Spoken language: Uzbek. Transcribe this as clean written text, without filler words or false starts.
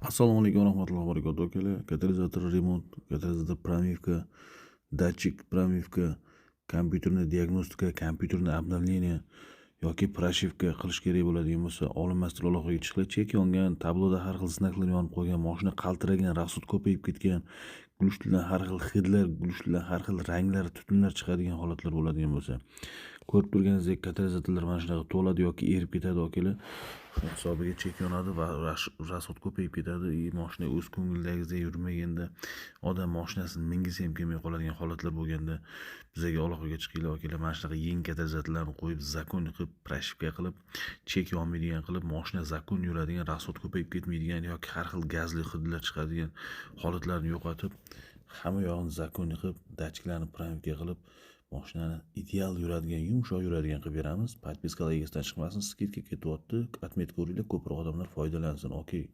Assalomu alaykum va rahmatullohi va barakatuh akalar. Katalizator remont, katalizator pромивка, datchik pромивка, kompyuterni diagnostika, kompyuterni обновление yoki pрошивка qilish kerak bo'ladigan bo'lsa, olinmasdan aloqaga chiqinglar. Chek yongan, tabloda har xil znaklar yonib qolgan, mashina qaltiragan, rasxod ko'payib ketgan, glushdan har xil hidlar, glushdan har xil ranglar, tutunlar chiqadigan holatlar bo'ladigan bo'lsa, ko'rib turganingizdek katalizatorlar mana shunaqa to'ladi yoki erib ketadi akalar. Shuni hisobiga chek yonadi va rasxod ko'payib ketadi. Mashina o'z ko'ngildagidek yurmaganda, odam mashinasini mingisi ham kelmay qoladigan holatlar bo'lganda bizga aloqaga chiqinglar akalar. Mana shunaqa yangi katalizatorlarni qo'yib, zakon qilib, pрошивка qilib, chek yonmaydigan qilib, mashina zakon yuradigan, rasxod ko'payib ketmaydigan yoki har xil gazli hidlar chiqadigan holatlarni yo'qotib, hamma yog'ini zakon qilib, datchiklarni pромивка qilib, mashinani ideal yuradigan, yumshoq yuradigan qilib beramiz. Podpiskalar egasidan chiqmasin, skidka ketyapti. Отметка uringlar, ko'proq odamlar foydalansin. Okey.